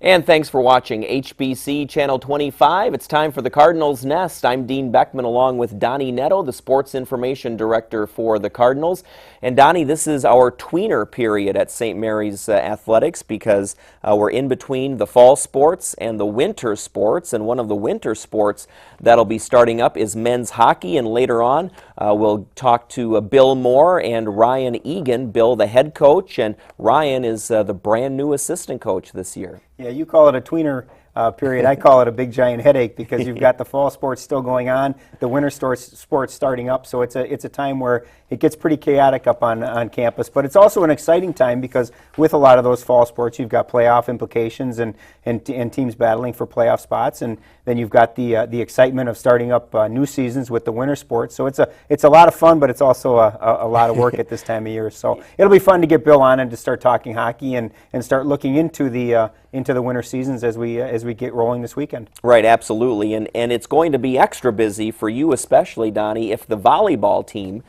And thanks for watching HBC Channel 25. It's time for the Cardinals Nest. I'm Dean Beckman along with Donny Nadeau, the Sports Information Director for the Cardinals. And Donny, this is our tweener period at St. Mary's Athletics because we're in between the fall sports and the winter sports. And one of the winter sports that'll be starting up is men's hockey. And later on, we'll talk to Bill Moore and Ryan Egan. Bill, the head coach, and Ryan is the brand new assistant coach this year. Yeah, you call it a tweener period. I call it a big giant headache because you've got the fall sports still going on, the winter sports starting up. So it's a time where it gets pretty chaotic up on campus. But it's also an exciting time because with a lot of those fall sports, you've got playoff implications and teams battling for playoff spots, and then you've got the excitement of starting up new seasons with the winter sports. So it's a lot of fun, but it's also a lot of work at this time of year. So it'll be fun to get Bill on and to start talking hockey and start looking into the winter seasons as we get rolling this weekend. Right, absolutely, and it's going to be extra busy for you, especially Donny, if the volleyball team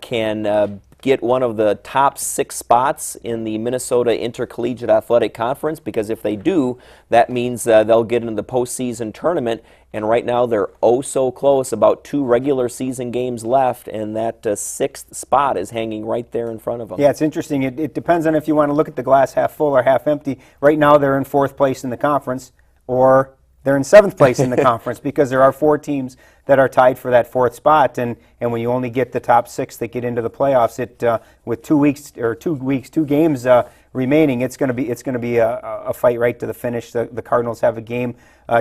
can get one of the top 6 spots in the Minnesota Intercollegiate Athletic Conference, because if they do, that means they'll get into the postseason tournament. And right now they're oh so close, about 2 regular season games left, and that 6th spot is hanging right there in front of them. Yeah, it's interesting. It depends on if you want to look at the glass half full or half empty. Right now they're in 4th place in the conference, or they're in 7th place in the conference, because there are 4 teams that are tied for that 4th spot, and when you only get the top 6 that get into the playoffs, with 2 games remaining, it's going to be a fight right to the finish. The Cardinals have a game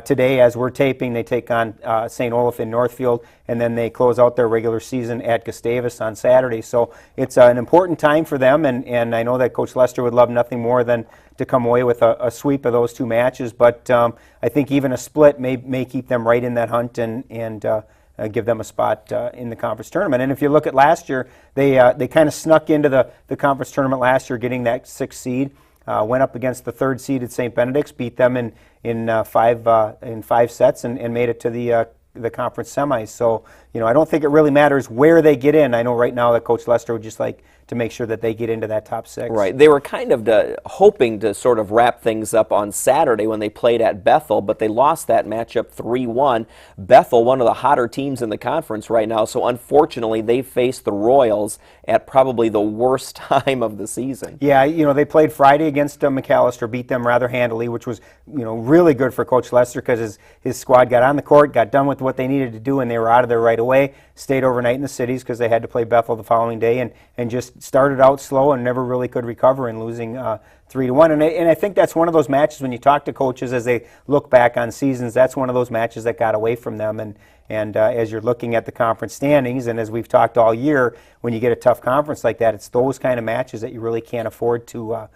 today as we're taping. They take on St. Olaf in Northfield, and then they close out their regular season at Gustavus on Saturday. So it's an important time for them, and I know that Coach Lester would love nothing more than to come away with a sweep of those 2 matches. But I think even a split may keep them right in that hunt and give them a spot in the conference tournament. And if you look at last year, they kind of snuck into the conference tournament last year, getting that 6th seed. Went up against the 3rd seed at St. Benedict's, beat them in 5 sets, and made it to the conference semis. So I don't think it really matters where they get in. I know right now that Coach Lester would just like to make sure that they get into that top 6. Right. They were kind of hoping to sort of wrap things up on Saturday when they played at Bethel, but they lost that matchup 3-1. Bethel, one of the hotter teams in the conference right now, so unfortunately they faced the Royals at probably the worst time of the season. Yeah, they played Friday against McAllister, beat them rather handily, which was really good for Coach Lester because his squad got on the court, got done with what they needed to do, and they were out of there right away. Stayed overnight in the cities because they had to play Bethel the following day, and just started out slow and never really could recover in losing 3-1. And I think that's one of those matches when you talk to coaches as they look back on seasons, that's one of those matches that got away from them. And as you're looking at the conference standings, and as we've talked all year, when you get a tough conference like that, it's those kind of matches that you really can't afford to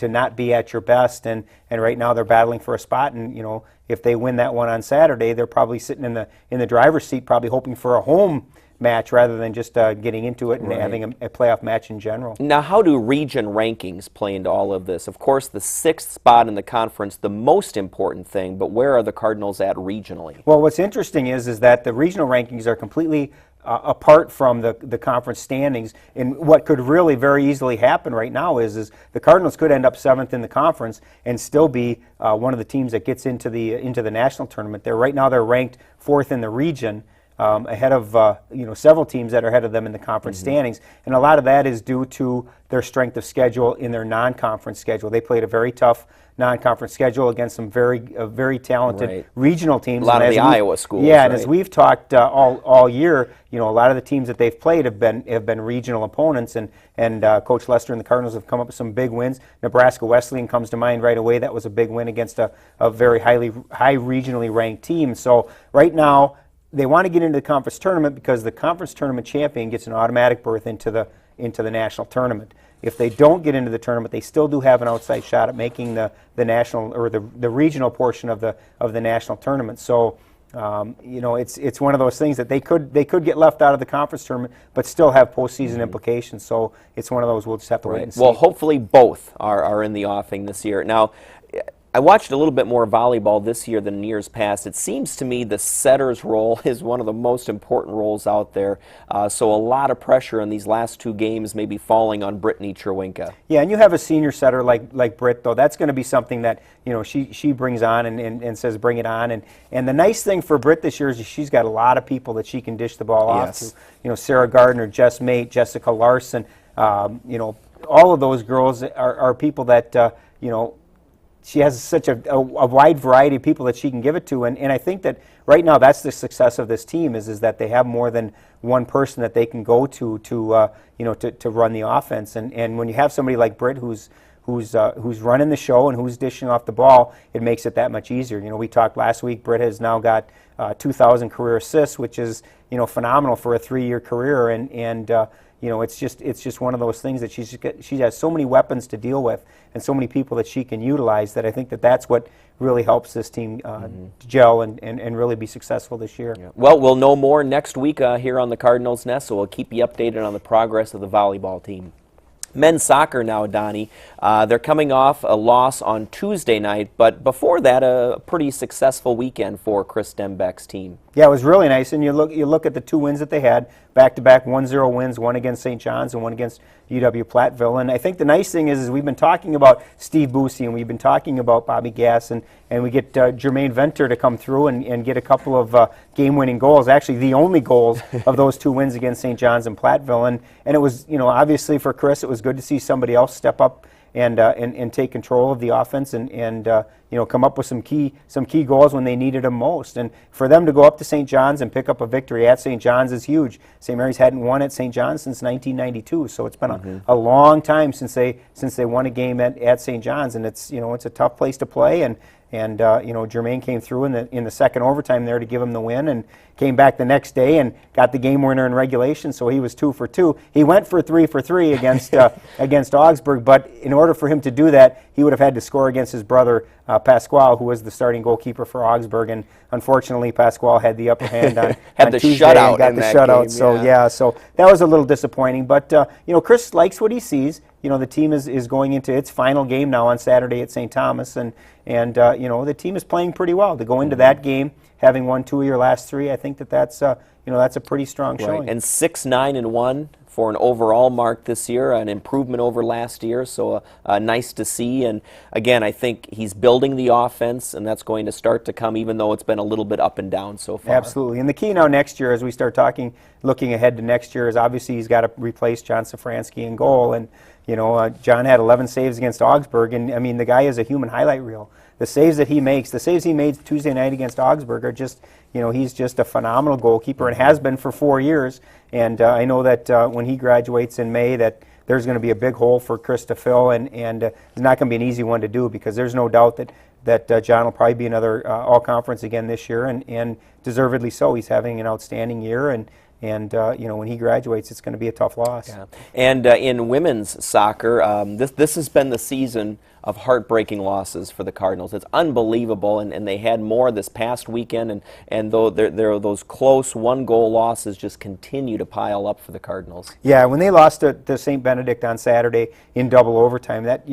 not be at your best. And right now they're battling for a spot, and if they win that one on Saturday, they're probably sitting in the driver's seat, probably hoping for a home match rather than just getting into it and having a playoff match in general. Now, how do region rankings play into all of this? Of course, the 6th spot in the conference, the most important thing, but where are the Cardinals at regionally? Well, what's interesting is that the regional rankings are completely apart from the conference standings, and what could really very easily happen right now is the Cardinals could end up 7th in the conference and still be one of the teams that gets into the national tournament. Right now they're ranked 4th in the region, ahead of several teams that are ahead of them in the conference standings, and a lot of that is due to their strength of schedule in their non-conference schedule. They played a very tough non-conference schedule against some very talented regional teams. A lot of the Iowa schools. Yeah, and as we've talked all year, a lot of the teams that they've played have been regional opponents, and Coach Lester and the Cardinals have come up with some big wins. Nebraska Wesleyan comes to mind right away. That was a big win against a very high regionally ranked team. So right now, they want to get into the conference tournament because the conference tournament champion gets an automatic berth into the national tournament. If they don't get into the tournament, they still do have an outside shot at making the national or the regional portion of the national tournament. So it's one of those things that they could get left out of the conference tournament, but still have postseason implications. So it's one of those we'll just have to wait and see. Well, hopefully both are in the offing this year. Now, I watched a little bit more volleyball this year than in years past. It seems to me the setter's role is one of the most important roles out there. So a lot of pressure in these last two games may be falling on Brittany Cherwinka. Yeah, and you have a senior setter like Britt, though. That's going to be something that she brings on and says bring it on. And the nice thing for Britt this year is she's got a lot of people that she can dish the ball off to. Sarah Gardner, Jess Mate, Jessica Larson. All of those girls are people that she has such a wide variety of people that she can give it to, and I think that right now that's the success of this team is that they have more than one person that they can go to run the offense, and when you have somebody like Britt who's running the show and who's dishing off the ball, it makes it that much easier. We talked last week. Britt has now got 2,000 career assists, which is phenomenal for a 3-year career, and it's just one of those things that she has so many weapons to deal with and so many people that she can utilize that I think that's what really helps this team gel and really be successful this year. Yeah. Well, we'll know more next week here on the Cardinals Nest, so we'll keep you updated on the progress of the volleyball team. Men's soccer now, Donnie. They're coming off a loss on Tuesday night, but before that, a pretty successful weekend for Chris Dembeck's team. Yeah, it was really nice, and you look at the 2 wins that they had, back-to-back 1-0 wins, one against St. John's and one against UW-Platteville. And I think the nice thing is we've been talking about Steve Busey and we've been talking about Bobby Gass, and we get Jermaine Venter to come through and get a couple of game-winning goals, actually the only goals of those 2 wins against St. John's and Platteville. And it was, obviously for Chris, it was good to see somebody else step up and take control of the offense and come up with some key goals when they needed them most. And for them to go up to St. John's and pick up a victory at St. John's is huge. St. Mary's hadn't won at St. John's since 1992, so it's been a long time since they won a game at St. John's, and it's a tough place to play. And Jermaine came through in the second overtime there to give him the win, and came back the next day and got the game winner in regulation. So he was 2 for 2. He went for 3 for 3 against Augsburg, but in order for him to do that, he would have had to score against his brother Pasquale, who was the starting goalkeeper for Augsburg, and unfortunately Pasquale had the upper hand on Tuesday and got the shutout. So that was a little disappointing. But Chris likes what he sees. The team is going into its final game now on Saturday at St. Thomas, and the team is playing pretty well. To go into that game having won 2 of your last 3, I think that's a pretty strong showing. And 6-9-1 for an overall mark this year, an improvement over last year, so nice to see. And again, I think he's building the offense, and that's going to start to come, even though it's been a little bit up and down so far. Absolutely. And the key now next year, as we start looking ahead to next year, is obviously he's got to replace John Safransky in goal. And John had 11 saves against Augsburg, and I mean, the guy is a human highlight reel. The saves that he makes, the saves he made Tuesday night against Augsburg are just, he's just a phenomenal goalkeeper and has been for 4 years. And I know that when he graduates in May, that there's going to be a big hole for Chris to fill, and it's not going to be an easy one to do, because there's no doubt that John will probably be another all-conference again this year, and deservedly so. He's having an outstanding year, and when he graduates, it's going to be a tough loss. Yeah. And in women's soccer, this has been the season of heartbreaking losses for the Cardinals. It's unbelievable, and they had more this past weekend, and though those close 1-goal losses just continue to pile up for the Cardinals. Yeah, when they lost to St. Benedict on Saturday in double overtime, that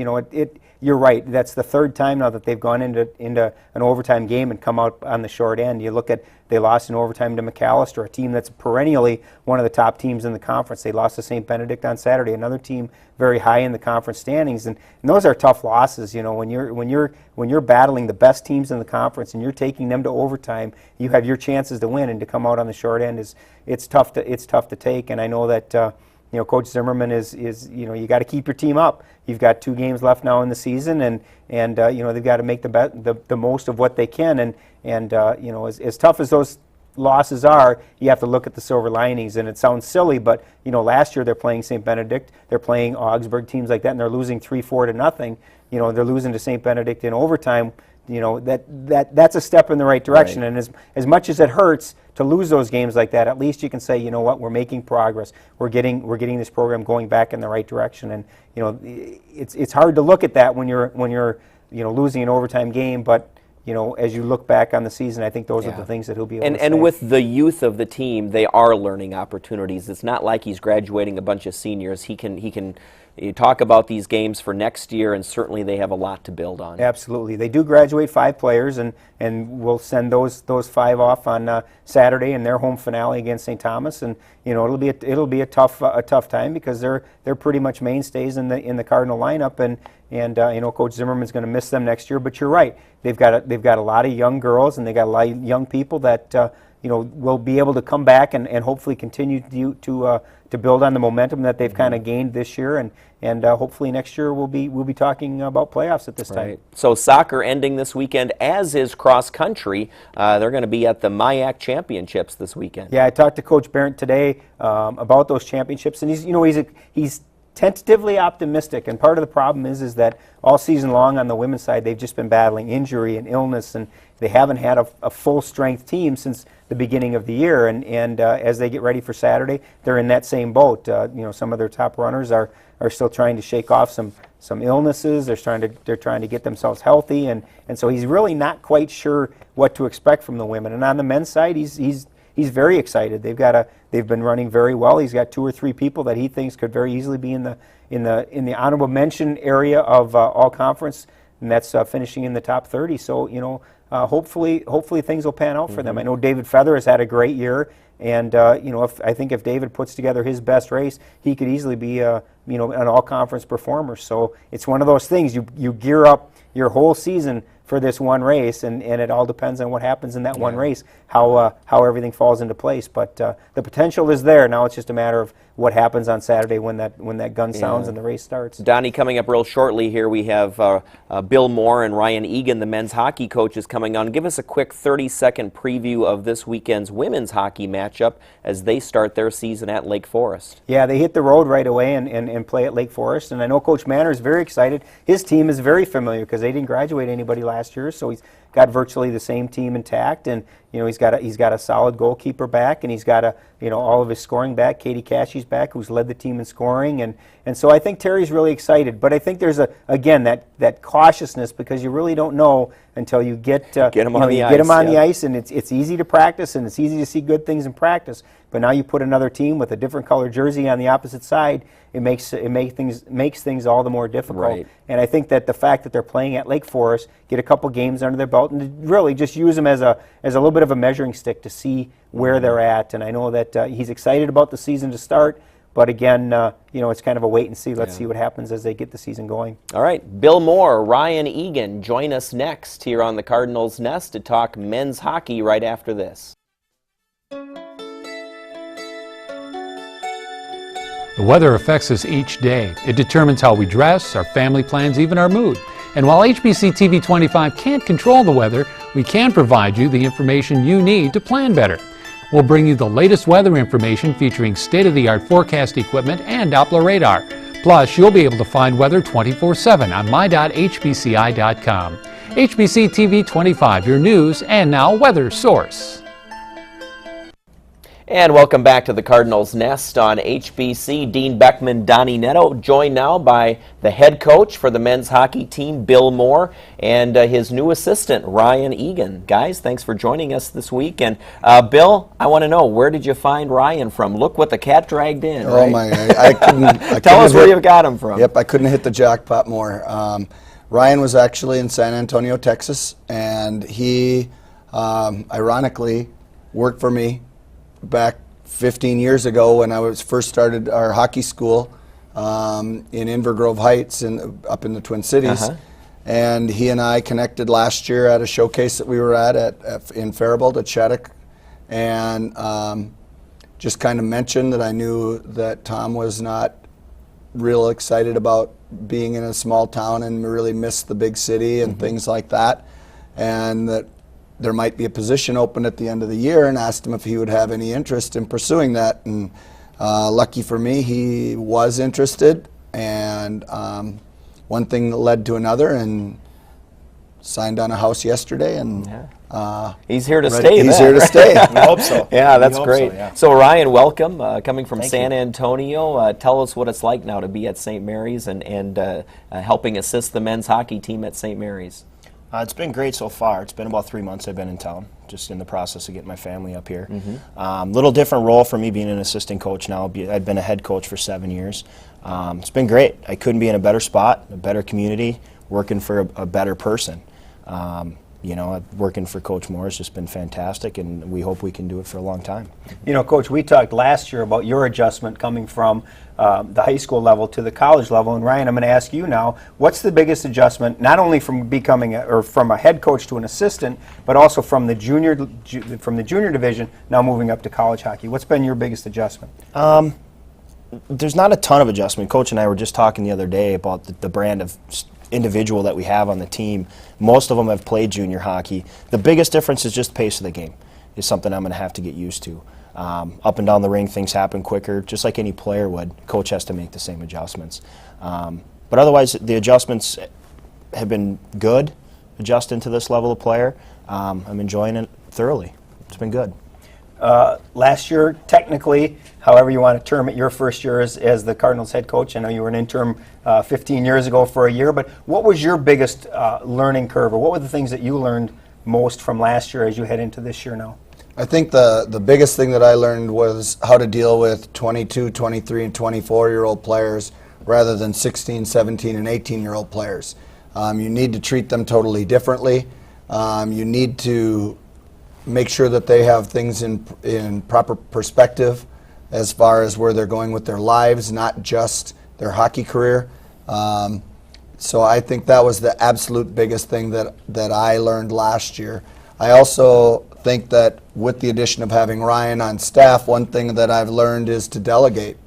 you're right. That's the 3rd time now that they've gone into an overtime game and come out on the short end. You look at, they lost in overtime to McAllister, a team that's perennially one of the top teams in the conference. They lost to St. Benedict on Saturday, another team very high in the conference standings, and those are tough losses. When you're battling the best teams in the conference and you're taking them to overtime, you have your chances to win, and to come out on the short end it's tough to take. And I know that Coach Zimmerman is you got to keep your team up. You've got 2 games left now in the season, and they've got to make the most of what they can. And as tough as those losses are, you have to look at the silver linings. And it sounds silly, but last year they're playing St. Benedict, they're playing Augsburg, teams like that, and they're losing 3-4 to nothing. They're losing to St. Benedict in overtime. That's a step in the right direction. Right. And as much as it hurts to lose those games like that, at least you can say, we're making progress. We're getting this program going back in the right direction. And it's hard to look at that when you're losing an overtime game, but as you look back on the season, I think those are the things that he'll be able to say. And with the youth of the team, they are learning opportunities. It's not like he's graduating a bunch of seniors. He can you talk about these games for next year, and certainly they have a lot to build on. Absolutely. They do graduate 5 players, and we'll send those 5 off on Saturday in their home finale against St. Thomas, and it'll be a tough time because they're pretty much mainstays in the Cardinal lineup, and Coach Zimmerman's going to miss them next year. But you're right, they've got a lot of young girls, and they got a lot of young people that will be able to come back and hopefully continue to build on the momentum that they've kind of gained this year, and hopefully next year we'll be talking about playoffs at this time. Right. So soccer ending this weekend, as is cross country. They're going to be at the MIAC Championships this weekend. Yeah, I talked to Coach Barrett today about those championships, and he's tentatively optimistic, and part of the problem is that all season long on the women's side they've just been battling injury and illness, and they haven't had a full-strength team since the beginning of the year, and as they get ready for Saturday, they're in that same boat. Some of their top runners are still trying to shake off some illnesses. They're trying to get themselves healthy, and so he's really not quite sure what to expect from the women. And on the men's side, he's very excited. They've been running very well. He's got 2 or 3 people that he thinks could very easily be in the honorable mention area of all conference, and that's finishing in the top 30. So hopefully things will pan out for them. I know David Feather has had a great year, and I think if David puts together his best race, he could easily be an all-conference performer. So it's one of those things, you gear up your whole season for this one race, and it all depends on what happens in that one race, how everything falls into place. But the potential is there. Now it's just a matter of what happens on Saturday when that gun sounds and the race starts. Donnie, coming up real shortly here, we have Bill Moore and Ryan Egan, the men's hockey coaches, coming on. Give us a quick 30-second preview of this weekend's women's hockey matchup as they start their season at Lake Forest. Yeah, they hit the road right away and play at Lake Forest, and I know Coach Manor is very excited. His team is very familiar because they didn't graduate anybody last year, so he's got virtually the same team intact, and he's got a solid goalkeeper back, and he's got all of his scoring back. Katie Cashy's back, who's led the team in scoring, and so I think Terry's really excited. But I think there's again that cautiousness, because you really don't know until you get him on the ice. Get him on the ice, and it's easy to practice, and it's easy to see good things in practice. But now you put another team with a different color jersey on the opposite side, it makes things all the more difficult. Right. And I think that the fact that they're playing at Lake Forest, get a couple games under their belt, and really just use them as a little bit of a measuring stick to see where they're at. And I know that he's excited about the season to start, but again, it's kind of a wait and see. Let's see what happens as they get the season going. All right, Bill Moore, Ryan Egan, join us next here on the Cardinals Nest to talk men's hockey right after this. The weather affects us each day. It determines how we dress, our family plans, even our mood. And while HBC TV 25 can't control the weather, we can provide you the information you need to plan better. We'll bring you the latest weather information featuring state-of-the-art forecast equipment and Doppler radar. Plus, you'll be able to find weather 24/7 on my.hbci.com. HBC TV 25, your news and now weather source. And welcome back to the Cardinals Nest on HBC. Dean Beckman, Donny Nadeau, joined now by the head coach for the men's hockey team, Bill Moore, and his new assistant, Ryan Egan. Guys, thanks for joining us this week. And Bill, I want to know, where did you find Ryan from? Look what the cat dragged in. Oh, right? my! I couldn't. Tell us where you got him from. Yep, I couldn't hit the jackpot more. Ryan was actually in San Antonio, Texas, and he, ironically, worked for me back 15 years ago when I first started our hockey school in Inver Grove Heights up in the Twin Cities. And he and I connected last year at a showcase that we were at in Faribault at Shattuck, and just kind of mentioned that I knew that Tom was not real excited about being in a small town and really missed the big city and things like that, and that there might be a position open at the end of the year, and asked him if he would have any interest in pursuing that. And lucky for me, he was interested, and one thing led to another, and signed on a house yesterday, and he's here to stay. He's here to stay. We hope so. Yeah, that's great. So, yeah. So Ryan, welcome, coming from Thank San you. Antonio. Tell us what it's like now to be at St. Mary's and helping assist the men's hockey team at St. Mary's. It's been great so far. It's been about 3 months I've been in town. just in the process of getting my family up here. Little different role for me being an assistant coach now. I've been a head coach for 7 years. It's been great. I couldn't be in a better spot, a better community, working for a better person. You know, working for Coach Moore has just been fantastic, and we hope we can do it for a long time. You know, Coach, we talked last year about your adjustment coming from the high school level to the college level. And Ryan, I'm going to ask you now, what's the biggest adjustment, not only from becoming or from a head coach to an assistant, but also from the junior division now moving up to college hockey? What's been your biggest adjustment? There's not a ton of adjustment. Coach and I were just talking the other day about the brand of individual that we have on the team. Most of them have played junior hockey. The biggest difference is just the pace of the game. Is something I'm going to have to get used to. Up and down the ring, things happen quicker, just like any player would. Coach has to make the same adjustments. But otherwise, the adjustments have been good, adjusting to this level of player. I'm enjoying it thoroughly. It's been good. Last year, technically, however you want to term it, your first year as the Cardinals head coach. I know you were an interim 15 years ago for a year, but what was your biggest learning curve, or what were the things that you learned most from last year as you head into this year now? I think the biggest thing that I learned was how to deal with 22, 23, and 24-year-old players rather than 16, 17, and 18-year-old players. You need to treat them totally differently. You need to make sure that they have things in proper perspective as far as where they're going with their lives, not just their hockey career. So I think that was the absolute biggest thing that I learned last year. I also think that with the addition of having Ryan on staff, one thing that I've learned is to delegate.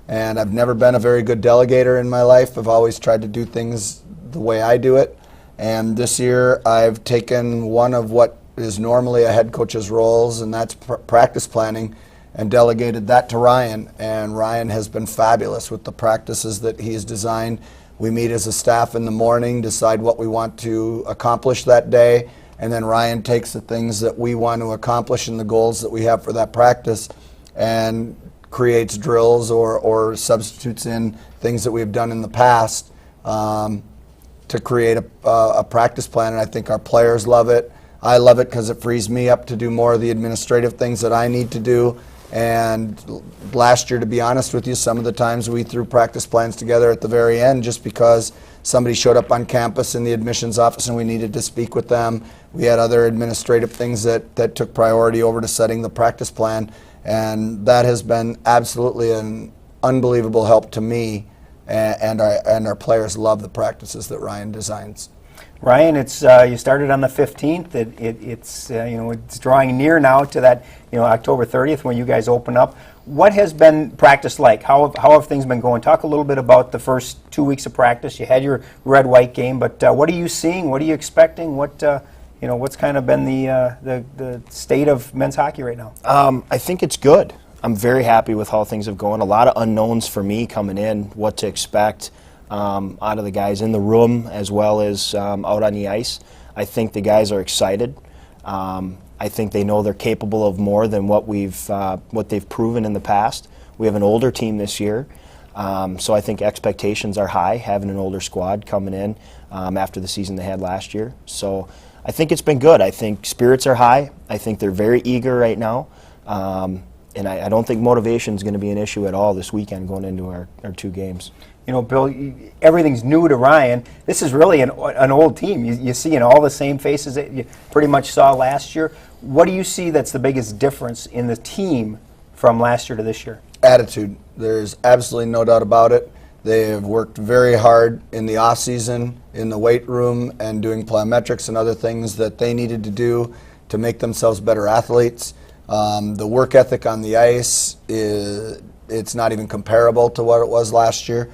And I've never been a very good delegator in my life. I've always tried to do things the way I do it. And this year I've taken one of what is normally a head coach's roles, and that's practice planning, and delegated that to Ryan. And Ryan has been fabulous with the practices that he has designed. We meet as a staff in the morning, decide what we want to accomplish that day, and then Ryan takes the things that we want to accomplish and the goals that we have for that practice and creates drills or substitutes in things that we've done in the past to create a practice plan. And I think our players love it. I love it because it frees me up to do more of the administrative things that I need to do. And last year, to be honest with you, some of the times we threw practice plans together at the very end just because somebody showed up on campus in the admissions office and we needed to speak with them. We had other administrative things that took priority over to setting the practice plan. And that has been absolutely an unbelievable help to me, and our players love the practices that Ryan designs. Ryan, it's you started on the 15th. It's drawing near now to that October 30th when you guys open up. What has been practice like? How have things been going? Talk a little bit about the first 2 weeks of practice. You had your red-white game, but what are you seeing? What are you expecting? What's kind of been the state of men's hockey right now? I think it's good. I'm very happy with how things have gone. A lot of unknowns for me coming in, what to expect out of the guys in the room as well as out on the ice. I think the guys are excited. I think they know they're capable of more than what they've proven in the past. We have an older team this year, so I think expectations are high, having an older squad coming in after the season they had last year. So I think it's been good. I think spirits are high. I think they're very eager right now. And I don't think motivation is going to be an issue at all this weekend going into our 2 games. Bill, everything's new to Ryan. This is really an old team. You see all the same faces that you pretty much saw last year. What do you see that's the biggest difference in the team from last year to this year? Attitude. There's absolutely no doubt about it. They have worked very hard in the off season, in the weight room, and doing plyometrics and other things that they needed to do to make themselves better athletes. The work ethic on the ice, it's not even comparable to what it was last year.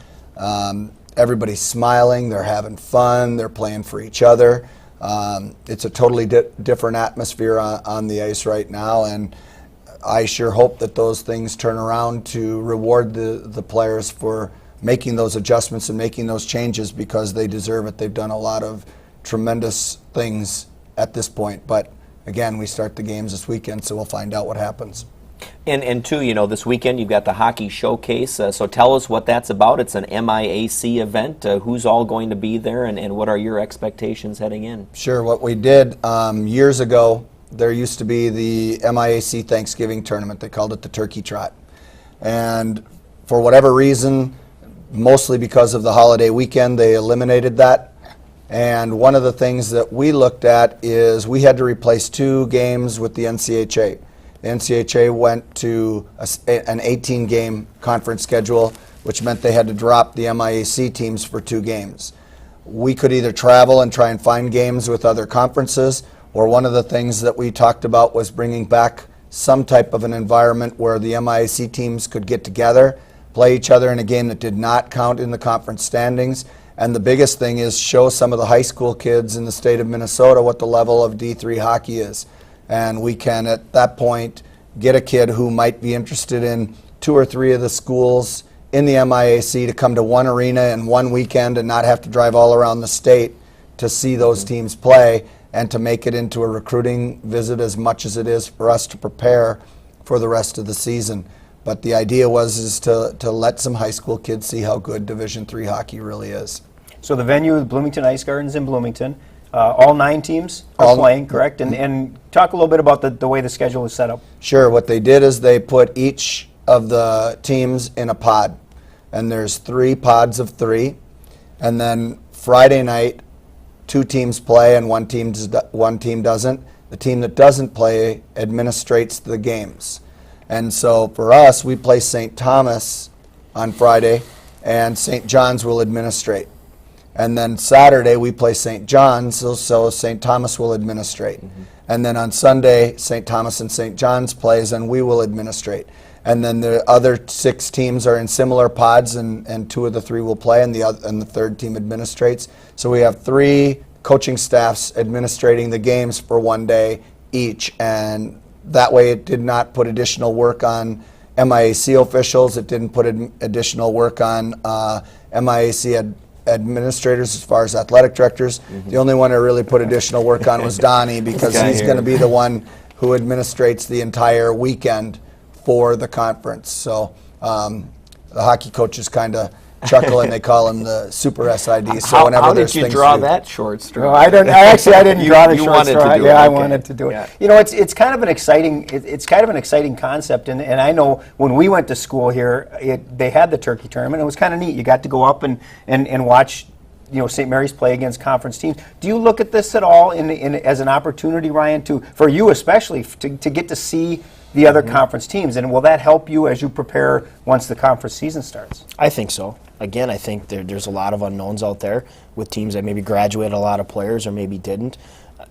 Everybody's smiling, they're having fun, they're playing for each other. It's a totally different atmosphere on the ice right now, and I sure hope that those things turn around to reward the players for making those adjustments and making those changes, because they deserve it. They've done a lot of tremendous things at this point, but again, we start the games this weekend, so we'll find out what happens. And too, this weekend you've got the hockey showcase. So tell us what that's about. It's an MIAC event. Who's all going to be there, and what are your expectations heading in? Sure. What we did years ago there used to be the MIAC Thanksgiving tournament. They called it the Turkey Trot. And for whatever reason, mostly because of the holiday weekend, they eliminated that. And one of the things that we looked at is we had to replace 2 games with the NCHA. The NCHA went to an 18-game conference schedule, which meant they had to drop the MIAC teams for 2 games. We could either travel and try and find games with other conferences, or one of the things that we talked about was bringing back some type of an environment where the MIAC teams could get together, play each other in a game that did not count in the conference standings. And the biggest thing is show some of the high school kids in the state of Minnesota what the level of D3 hockey is. And we can, at that point, get a kid who might be interested in 2 or 3 of the schools in the MIAC to come to one arena in one weekend and not have to drive all around the state to see those teams play, and to make it into a recruiting visit as much as it is for us to prepare for the rest of the season. But the idea is to let some high school kids see how good Division III hockey really is. So the venue, the Bloomington Ice Gardens in Bloomington, all 9 teams are playing, correct? And talk a little bit about the way the schedule is set up. Sure. What they did is they put each of the teams in a pod. And there's 3 pods of 3. And then Friday night, 2 teams play and one team doesn't. The team that doesn't play administrates the games. And so for us, we play St. Thomas on Friday, and St. John's will administrate. And then Saturday, we play St. John's, so St. Thomas will administrate. And then on Sunday, St. Thomas and St. John's plays, and we will administrate. And then the other 6 teams are in similar pods, and 2 of the 3 will play, and the 3rd team administrates. So we have 3 coaching staffs administrating the games for one day each, and that way it did not put additional work on MIAC officials. It didn't put additional work on MIAC administrators as far as athletic directors. The only one that really put additional work on was Donny, because he's going to be the one who administrates the entire weekend for the conference. So the hockey coaches kind of chuckle, and they call him the super SID. So whenever how there's did you things draw to do. that short straw? No, I didn't draw the you short wanted straw. to do it, I okay. wanted to do it. Yeah. You know, it's kind of an exciting concept, and I know when we went to school here, they had the turkey tournament. It was kind of neat. You got to go up and watch, St. Mary's play against conference teams. Do you look at this at all as an opportunity, Ryan, for you especially to get to see the other conference teams, and will that help you as you prepare once the conference season starts? I think so. Again, I think there's a lot of unknowns out there with teams that maybe graduated a lot of players or maybe didn't,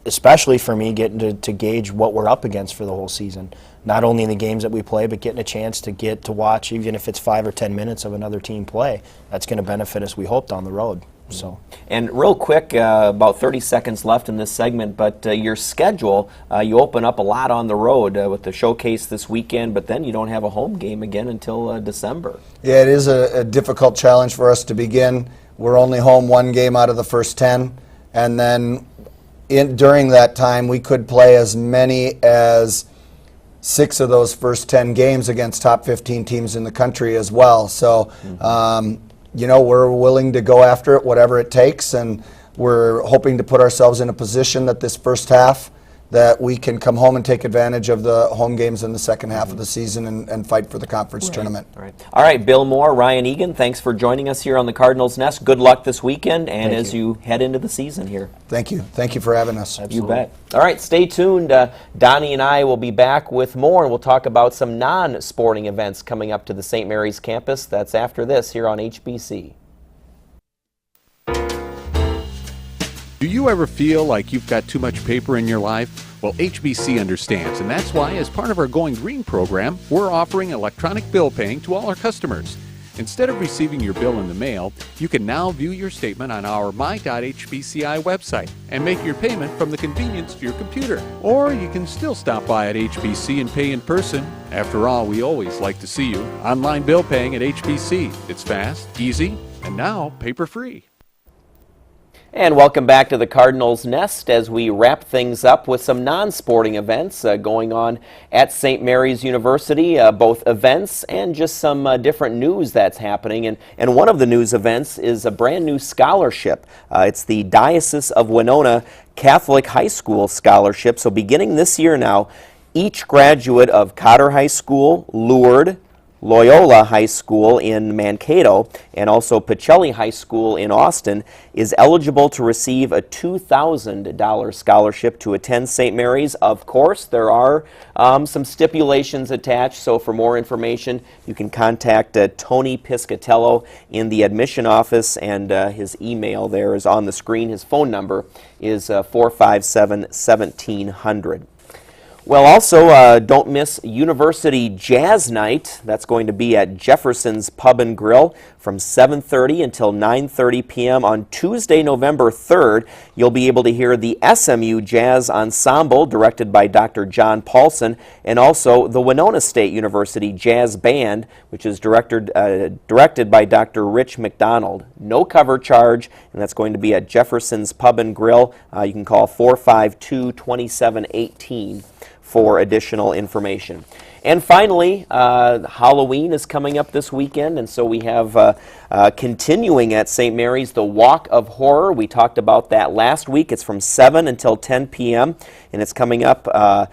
especially for me getting to gauge what we're up against for the whole season. Not only in the games that we play, but getting a chance to get to watch, even if it's 5 or 10 minutes of another team play. That's going to benefit us, we hope, down the road. So. And real quick, about 30 seconds left in this segment, but your schedule, you open up a lot on the road with the showcase this weekend, but then you don't have a home game again until December. Yeah, it is a difficult challenge for us to begin. We're only home 1 game out of the first 10, and then during that time we could play as many as 6 of those first 10 games against top 15 teams in the country as well. So we're willing to go after it, whatever it takes, and we're hoping to put ourselves in a position that this first half that we can come home and take advantage of the home games in the second half of the season and fight for the conference tournament. All right, Bill Moore, Ryan Egan, thanks for joining us here on the Cardinals Nest. Good luck this weekend and as you head into the season here. Thank you. Thank you for having us. You bet. All right, stay tuned. Donnie and I will be back with more, and we'll talk about some non-sporting events coming up to the St. Mary's campus. That's after this here on HBC. Do you ever feel like you've got too much paper in your life? Well, HBC understands, and that's why, as part of our Going Green program, we're offering electronic bill paying to all our customers. Instead of receiving your bill in the mail, you can now view your statement on our my.hbci website and make your payment from the convenience of your computer. Or you can still stop by at HBC and pay in person. After all, we always like to see you. Online bill paying at HBC. It's fast, easy, and now paper-free. And welcome back to the Cardinals Nest as we wrap things up with some non-sporting events going on at St. Mary's University, both events and just some different news that's happening. And one of the news events is a brand new scholarship. It's the Diocese of Winona Catholic High School Scholarship. So beginning this year now, each graduate of Cotter High School, Lourdes, Loyola High School in Mankato, and also Pacelli High School in Austin is eligible to receive a $2,000 scholarship to attend St. Mary's. Of course, there are some stipulations attached, so for more information, you can contact Tony Piscatello in the admission office, and his email there is on the screen. His phone number is 457-1700. Well, also, don't miss University Jazz Night. That's going to be at Jefferson's Pub and Grill from 7:30 until 9:30 p.m. on Tuesday, November 3rd. You'll be able to hear the SMU Jazz Ensemble, directed by Dr. John Paulson, and also the Winona State University Jazz Band, which is directed by Dr. Rich McDonald. No cover charge, and that's going to be at Jefferson's Pub and Grill. You can call 452-2718. for additional information. And finally, Halloween is coming up this weekend, and so we have continuing at St. Mary's the Walk of Horror. We talked about that last week. It's from 7 until 10 p.m., and it's coming up the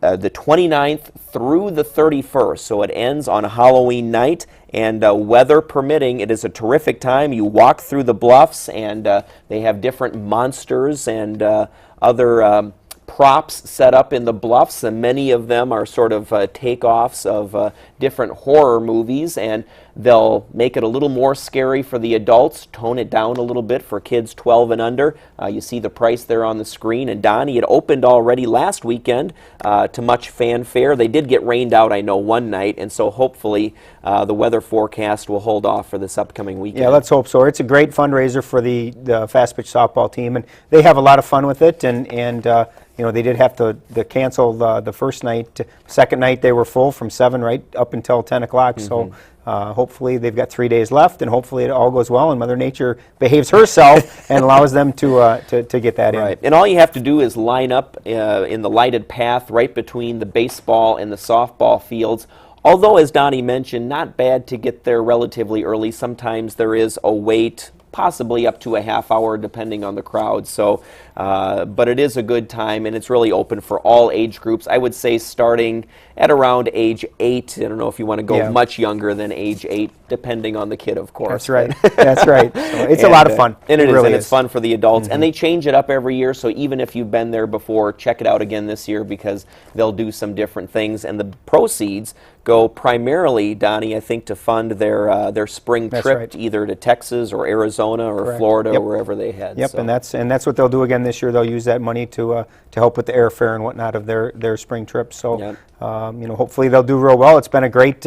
29th through the 31st, so it ends on a Halloween night, and weather permitting, it is a terrific time. You walk through the bluffs, and they have different monsters and other props set up in the bluffs, and many of them are sort of takeoffs of different horror movies, and they'll make it a little more scary for the adults, tone it down a little bit for kids 12 and under. You see the price there on the screen. And Donnie, it opened already last weekend to much fanfare. They did get rained out, I know, one night, and so hopefully the weather forecast will hold off for this upcoming weekend. Yeah, let's hope so. It's a great fundraiser for the fast pitch softball team, and they have a lot of fun with it, and you know, they did have to cancel the first night. Second night they were full from 7 right up until 10 o'clock. So hopefully they've got 3 days left, and hopefully it all goes well and Mother Nature behaves herself and allows them to get that Right. in. And all you have to do is line up in the lighted path right between the baseball and the softball fields. Although, as Donnie mentioned, not bad to get there relatively early. Sometimes there is a wait, possibly up to a half hour depending on the crowd. So, but it is a good time, and it's really open for all age groups. I would say starting at around age 8. I don't know if you want to go much younger than age 8, depending on the kid, of course. That's right. That's right. So it's a lot of fun. And it is, really and it's fun for the adults. And they change it up every year, so even if you've been there before, check it out again this year because they'll do some different things. And the proceeds go primarily, Donnie, I think, to fund their spring trip, either to Texas or Arizona or Florida or wherever they head. Yep, so. and that's what they'll do again this year. They'll use that money to help with the airfare and whatnot of their spring trip. So you know, hopefully they'll do real well. It's been a great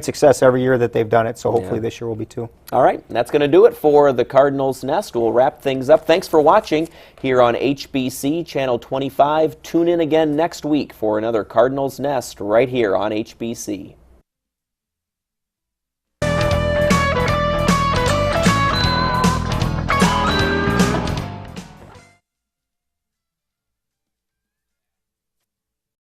success every year that they've done it. So hopefully this year will be too. All right, that's going to do it for the Cardinals Nest. We'll wrap things up. Thanks for watching here on HBC Channel 25. Tune in again next week for another Cardinals Nest right here on HBC.